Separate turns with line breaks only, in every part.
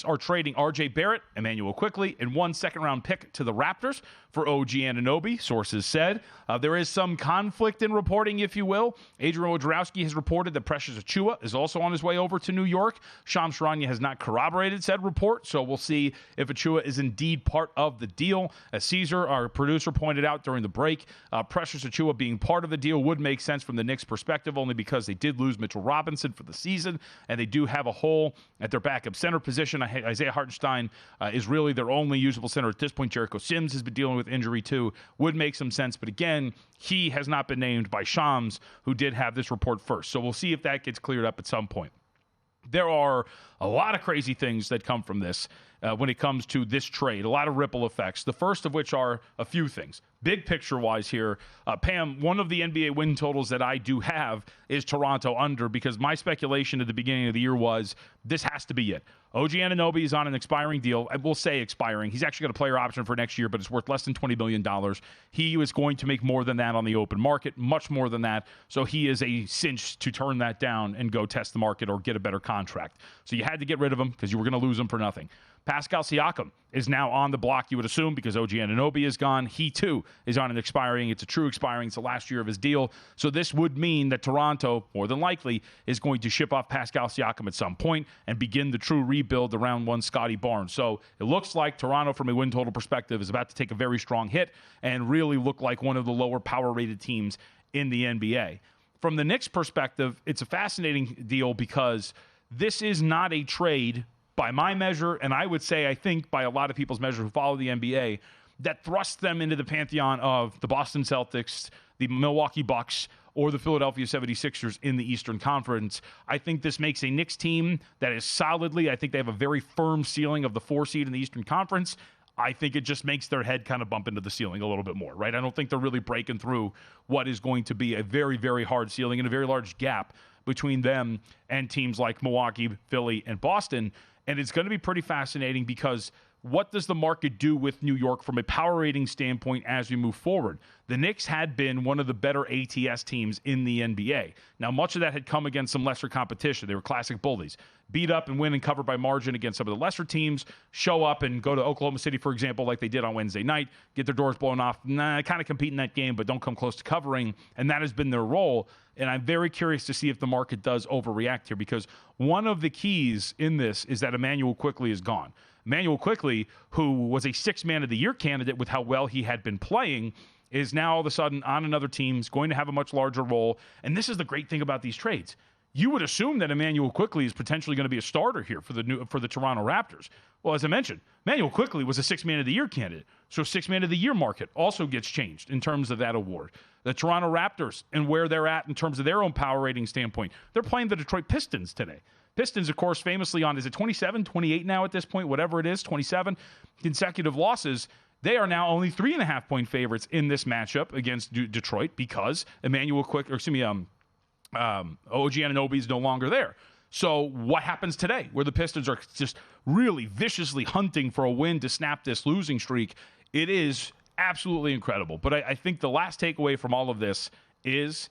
Knicks are trading R.J. Barrett, Emmanuel Quickley, and 1 second-round pick to the Raptors for OG Anunoby, sources said. There is some conflict in reporting, if you will. Adrian Wojnarowski has reported that Precious Achiuwa is also on his way over to New York. Shams Charania has not corroborated said report, so we'll see if Achiuwa is indeed part of the deal. As Caesar, our producer, pointed out during the break, Precious Achiuwa being part of the deal would make sense from the Knicks' perspective, only because they did lose Mitchell Robinson for the season, and they do have a hole at their backup center position. Isaiah Hartenstein is really their only usable center at this point. Jericho Sims has been dealing with injury too. Would make some sense, but again, he has not been named by Shams, who did have this report first. So we'll see if that gets cleared up at some point. There are a lot of crazy things that come from this when it comes to this trade, a lot of ripple effects, the first of which are a few things. Big picture-wise here, Pam, one of the NBA win totals that I do have is Toronto under, because my speculation at the beginning of the year was this has to be it. OG Anunoby is on an expiring deal. I will say expiring. He's actually got a player option for next year, but it's worth less than $20 million. He is going to make more than that on the open market, much more than that. So he is a cinch to turn that down and go test the market or get a better contract. So you had to get rid of him because you were going to lose him for nothing. Pascal Siakam is now on the block, you would assume, because OG Anunoby is gone. He, too, is on an expiring. It's a true expiring. It's the last year of his deal. So this would mean that Toronto, more than likely, is going to ship off Pascal Siakam at some point and begin the true rebuild around one Scotty Barnes. So it looks like Toronto, from a win total perspective, is about to take a very strong hit and really look like one of the lower power-rated teams in the NBA. From the Knicks' perspective, it's a fascinating deal because this is not a trade by my measure, and I would say, I think, by a lot of people's measure who follow the NBA, that thrusts them into the pantheon of the Boston Celtics, the Milwaukee Bucks, or the Philadelphia 76ers in the Eastern Conference. I think this makes a Knicks team that is solidly, I think they have a very firm ceiling of the 4 seed in the Eastern Conference. I think it just makes their head kind of bump into the ceiling a little bit more, right? I don't think they're really breaking through what is going to be a very, very hard ceiling and a very large gap between them and teams like Milwaukee, Philly, and Boston. And it's going to be pretty fascinating because what does the market do with New York from a power rating standpoint as we move forward? The Knicks had been one of the better ATS teams in the NBA. Now, much of that had come against some lesser competition. They were classic bullies. Beat up and win and cover by margin against some of the lesser teams, show up and go to Oklahoma City, for example, like they did on Wednesday night, get their doors blown off, kind of compete in that game, but don't come close to covering, and that has been their role. And I'm very curious to see if the market does overreact here, because one of the keys in this is that Emmanuel Quickley is gone. Emmanuel Quickley, who was a 6th Man of the Year candidate with how well he had been playing, is now all of a sudden on another team, is going to have a much larger role. And this is the great thing about these trades. You would assume that Emmanuel Quickley is potentially going to be a starter here for the Toronto Raptors. Well, as I mentioned, Emmanuel Quickley was a 6th Man of the Year candidate. So 6th Man of the Year market also gets changed in terms of that award. The Toronto Raptors and where they're at in terms of their own power rating standpoint. They're playing the Detroit Pistons today. Pistons, of course, famously on, is it 27, 28 now at this point, whatever it is, 27 consecutive losses. They are now only 3.5-point favorites in this matchup against Detroit because OG Anunoby is no longer there. So what happens today where the Pistons are just really viciously hunting for a win to snap this losing streak? It is absolutely incredible. But I think the last takeaway from all of this is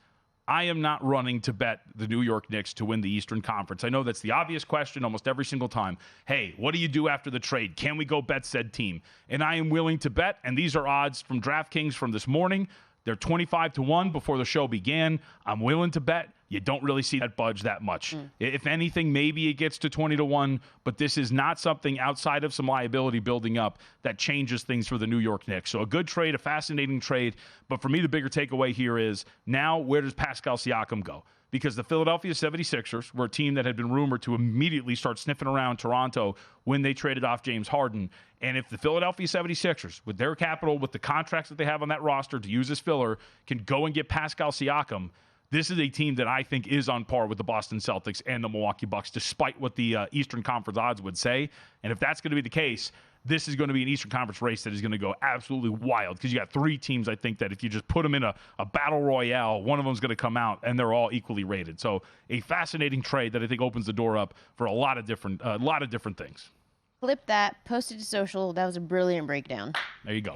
I am not running to bet the New York Knicks to win the Eastern Conference. I know that's the obvious question almost every single time. Hey, what do you do after the trade? Can we go bet said team? And I am willing to bet, and these are odds from DraftKings from this morning. They're 25-1 before the show began. I'm willing to bet you don't really see that budge that much. If anything, maybe it gets to 20-1, but this is not something outside of some liability building up that changes things for the New York Knicks. So a good trade, a fascinating trade. But for me, the bigger takeaway here is now where does Pascal Siakam go? Because the Philadelphia 76ers were a team that had been rumored to immediately start sniffing around Toronto when they traded off James Harden. And if the Philadelphia 76ers, with their capital, with the contracts that they have on that roster to use as filler, can go and get Pascal Siakam, this is a team that I think is on par with the Boston Celtics and the Milwaukee Bucks, despite what the Eastern Conference odds would say. And if that's going to be the case, this is going to be an Eastern Conference race that is going to go absolutely wild because you got 3 teams, I think, that if you just put them in a battle royale, one of them is going to come out, and they're all equally rated. So a fascinating trade that I think opens the door up for a lot of different things.
Clip that, post it to social. That was a brilliant breakdown.
There you go.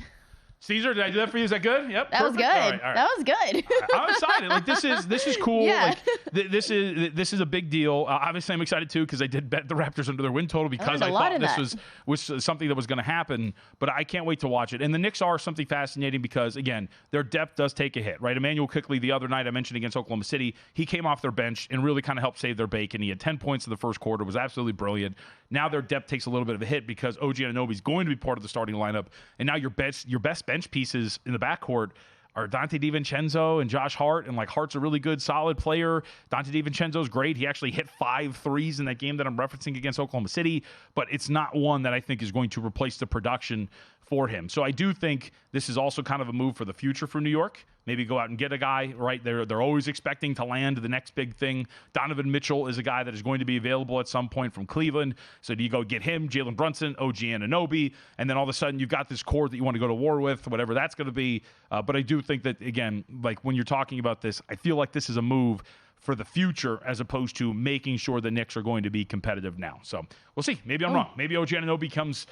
Caesar, did I do that for you? Is that good? Yep.
That was good.
All right.
That was good.
I'm excited. Like this is cool.
Yeah.
Like this is a big deal. Obviously, I'm excited too because I did bet the Raptors under their win total because I thought this was something that was going to happen. But I can't wait to watch it. And the Knicks are something fascinating because again, their depth does take a hit. Right, Emmanuel Quickley the other night I mentioned against Oklahoma City, he came off their bench and really kind of helped save their bacon. He had 10 points in the first quarter, was absolutely brilliant. Now their depth takes a little bit of a hit because OG Anunoby is going to be part of the starting lineup, and now your best bench pieces in the backcourt are Dante DiVincenzo and Josh Hart, and like Hart's a really good, solid player. Dante DiVincenzo's great. He actually hit 5 threes in that game that I'm referencing against Oklahoma City, but it's not one that I think is going to replace the production for him. So I do think this is also kind of a move for the future for New York. Maybe go out and get a guy, right? They're always expecting to land the next big thing. Donovan Mitchell is a guy that is going to be available at some point from Cleveland. So do you go get him, Jalen Brunson, OG Anunoby, and then all of a sudden you've got this core that you want to go to war with, whatever that's going to be. But I do think that, again, like when you're talking about this, I feel like this is a move for the future as opposed to making sure the Knicks are going to be competitive now. So we'll see. Maybe I'm wrong. Maybe OG Anunoby becomes,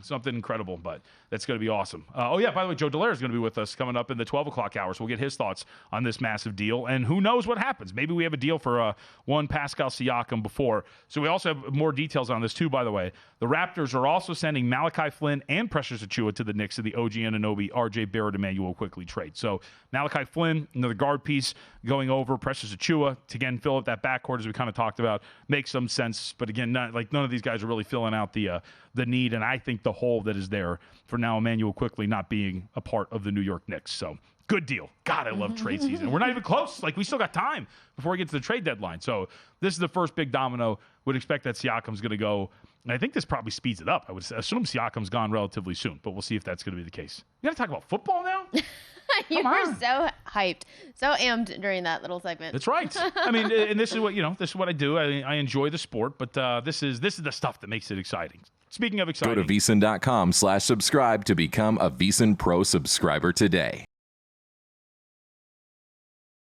something incredible, but that's going to be awesome. By the way, Joe Dallaire is going to be with us coming up in the 12 o'clock hour, so we'll get his thoughts on this massive deal, and who knows what happens. Maybe we have a deal for one Pascal Siakam before. So we also have more details on this too, by the way. The Raptors are also sending Malachi Flynn and Precious Achiuwa to the Knicks in the OG Anunoby, RJ Barrett, Emmanuel Quickley trade. So Malachi Flynn, another guard piece going over, Precious Achiuwa to again fill up that backcourt as we kind of talked about. Makes some sense, but again, none of these guys are really filling out the need, and I think the hole that is there for now Emmanuel Quickley not being a part of the New York Knicks. So good deal. God, I love trade season. We're not even close. Like, we still got time before we get to the trade deadline. So this is the first big domino. Would expect that Siakam's going to go, and I think this probably speeds it up. I would assume Siakam's gone relatively soon, but we'll see if that's going to be the case. You got to talk about football now?
You were so hyped, so amped during that little segment.
That's right. I mean, and this is what this is what I do. I enjoy the sport, but this is the stuff that makes it exciting. Speaking of exciting,
go to VSiN.com/subscribe to become a VSiN Pro subscriber today.